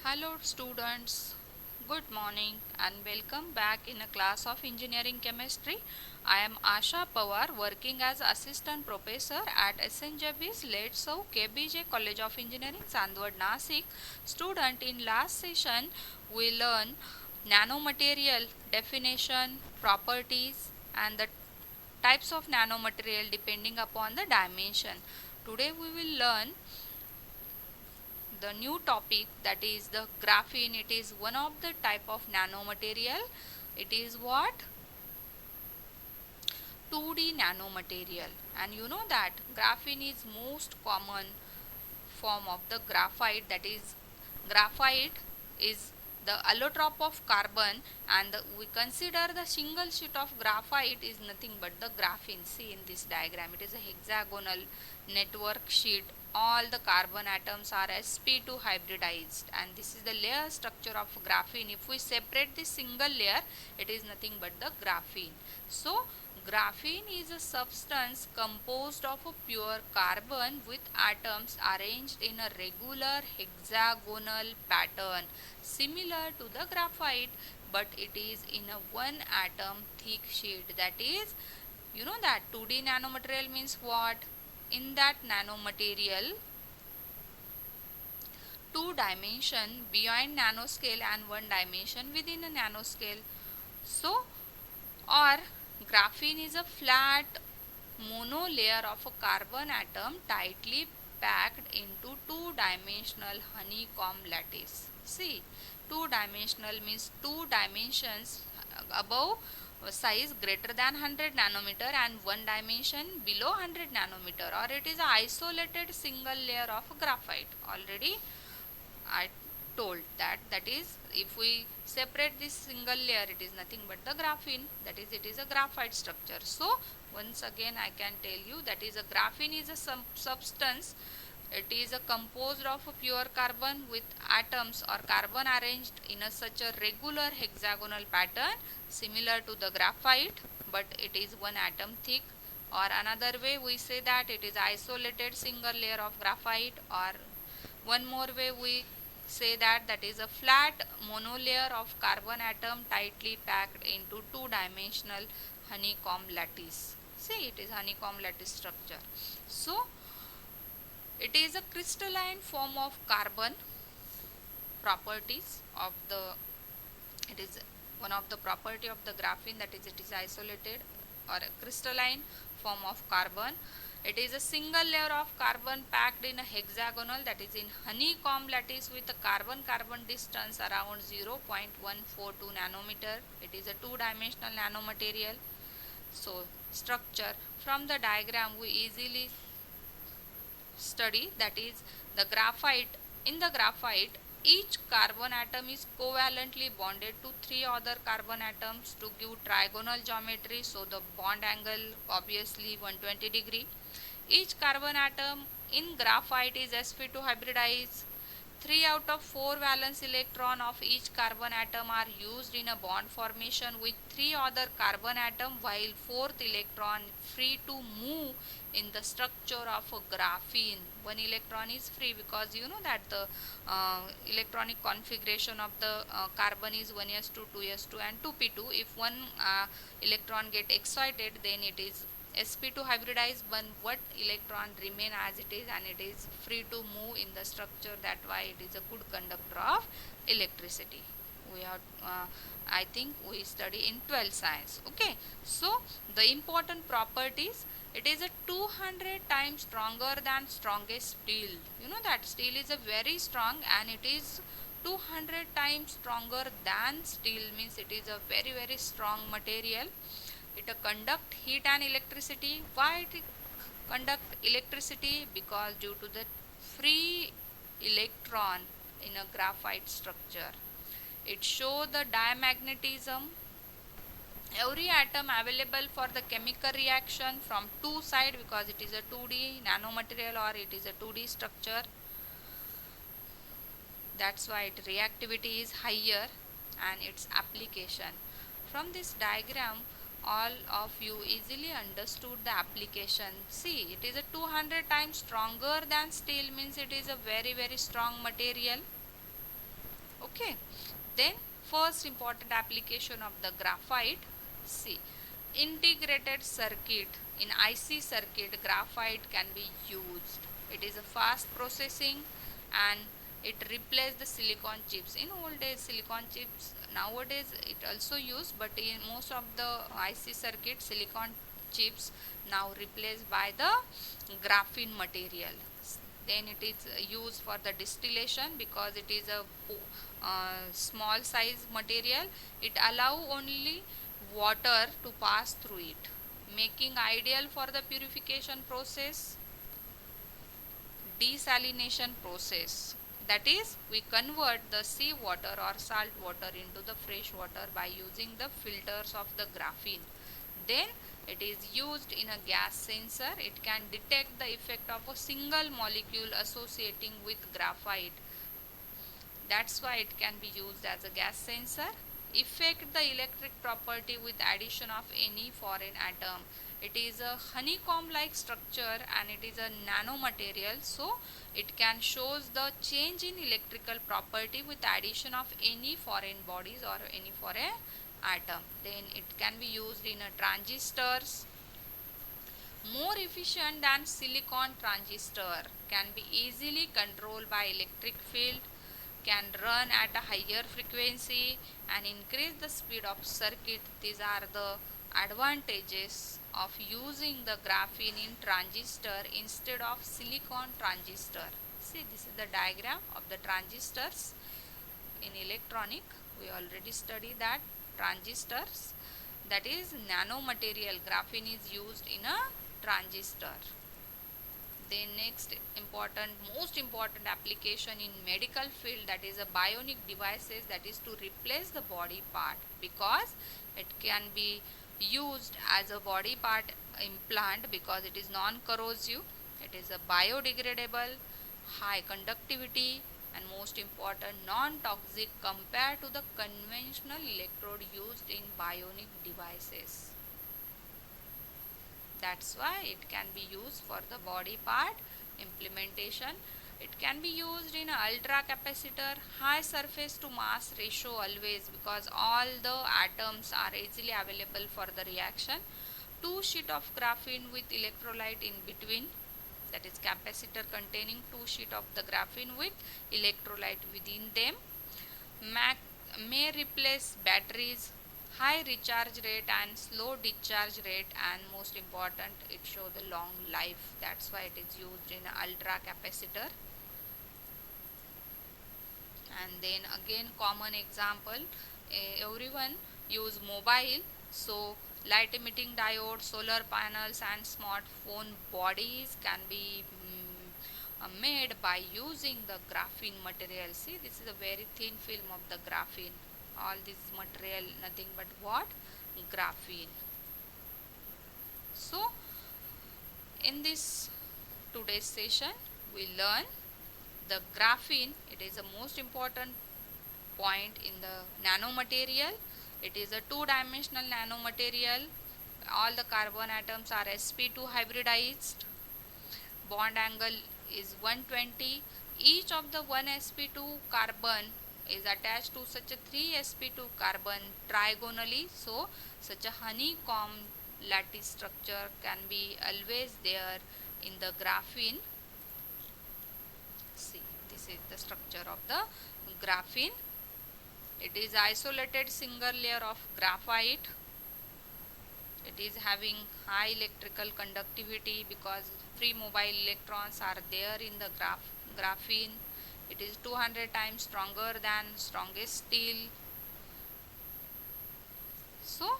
Hello students, good morning and welcome back in a class of engineering chemistry. I am Asha Pawar, working as assistant professor at SNJB's Letso KBJ College of Engineering, Sandwad, Nasik. Student, in last session we learn nanomaterial definition, properties and the types of nanomaterial depending upon the dimension. Today we will learn the new topic, that is the graphene. It is one of the type of nanomaterial. It is what? 2D nanomaterial. And you know that graphene is most common form of the graphite. That is, graphite is the allotrope of carbon, and we consider the single sheet of graphite is nothing but the graphene. See in this diagram, it is a hexagonal network sheet. All the carbon atoms are sp2 hybridized, and this is the layer structure of graphene. If we separate this single layer, it is nothing but the graphene. So graphene is a substance composed of a pure carbon with atoms arranged in a regular hexagonal pattern similar to the graphite, but it is in a one atom thick sheet. That is, you know that 2D nanomaterial means what? In that nanomaterial, two dimension beyond nanoscale and one dimension within a nanoscale. So, or graphene is a flat monolayer of a carbon atom tightly packed into two-dimensional honeycomb lattice. See, two-dimensional means two dimensions above size greater than 100 nanometer and one dimension below 100 nanometer, or it is an isolated single layer of graphite. Already I told that, that is, if we separate this single layer, it is nothing but the graphene, that is, it is a graphite structure. So once again I can tell you, that is, a graphene is a substance. It is a composed of a pure carbon with atoms or carbon arranged in a such a regular hexagonal pattern similar to the graphite, but it is one atom thick. Or another way we say that it is isolated single layer of graphite, or one more way we say that that is a flat monolayer of carbon atom tightly packed into two-dimensional honeycomb lattice. See, it is honeycomb lattice structure. So it is a crystalline form of carbon. Properties of the, it is one of the property of the graphene, that is, it is isolated or a crystalline form of carbon. It is a single layer of carbon packed in a hexagonal, that is in honeycomb lattice, with a carbon-carbon distance around 0.142 nanometer. It is a two-dimensional nanomaterial. So structure, from the diagram we easily study, that is, the graphite. In the graphite, each carbon atom is covalently bonded to three other carbon atoms to give trigonal geometry. So the bond angle obviously 120 degree. Each carbon atom in graphite is sp2 hybridized. 3 out of 4 valence electron of each carbon atom are used in a bond formation with 3 other carbon atom, while 4th electron free to move in the structure of a graphene. One electron is free because you know that the electronic configuration of the carbon is 1s2, 2s2 and 2p2. If one electron get excited, then it is sp2 hybridized, but what electron remain as it is and it is free to move in the structure. That why it is a good conductor of electricity. We have I think we study in 12th science. Okay, so the important properties, it is a 200 times stronger than strongest steel. You know that steel is a very strong, and it is 200 times stronger than steel, means it is a very strong material. It conduct heat and electricity. Why it conduct electricity? Because due to the free electron in a graphite structure. It show the diamagnetism. Every atom available for the chemical reaction from two side, because it is a 2D nanomaterial or it is a 2D structure. That's why its reactivity is higher and its application. From this diagram, all of you easily understood the application. See, it is a 200 times stronger than steel, means it is a very strong material. Okay, then first important application of the graphite. See, integrated circuit. In IC circuit, graphite can be used. It is a fast processing and it replaced the silicon chips. In old days silicon chips, nowadays it also used, but in most of the IC circuit silicon chips now replaced by the graphene material. Then it is used for the distillation because it is a small size material. It allow only water to pass through it, making ideal for the purification process, desalination process. That is, we convert the sea water or salt water into the fresh water by using the filters of the graphene. Then it is used in a gas sensor. It can detect the effect of a single molecule associating with graphite. That's why it can be used as a gas sensor. Affect the electric property with addition of any foreign atom. It is a honeycomb like structure and it is a nanomaterial, so it can shows the change in electrical property with addition of any foreign bodies or any foreign atom. Then it can be used in a transistors. More efficient than silicon transistor, can be easily controlled by electric field, can run at a higher frequency and increase the speed of circuit. These are the advantages of using the graphene in transistor instead of silicon transistor. See, this is the diagram of the transistors in electronic. We already studied that transistors, that is nanomaterial graphene is used in a transistor. Then next important, most important application in medical field, that is a bionic devices, that is to replace the body part, because it can be used as a body part implant because it is non-corrosive, it is a biodegradable, high conductivity and most important non-toxic compared to the conventional electrode used in bionic devices. That's why it can be used for the body part implementation. It can be used in a ultra capacitor, high surface to mass ratio always, because all the atoms are easily available for the reaction. Two sheet of graphene with electrolyte in between, that is capacitor containing two sheet of the graphene with electrolyte within them. May replace batteries, high recharge rate and slow discharge rate, and most important it show the long life. That's why it is used in ultra capacitor. And then again common example, everyone use mobile, so light emitting diode, solar panels and smartphone bodies can be made by using the graphene material. See, this is a very thin film of the graphene. All this material nothing but what? Graphene. So in this today's session we learn the graphene. It is the most important point in the nanomaterial. It is a two-dimensional nanomaterial. All the carbon atoms are sp2 hybridized. Bond angle is 120. Each of the one sp2 carbon is attached to such a 3 sp2 carbon trigonally. So such a honeycomb lattice structure can be always there in the graphene. See, this is the structure of the graphene. It is isolated single layer of graphite. It is having high electrical conductivity because free mobile electrons are there in the graphene. It is 200 times stronger than strongest steel. So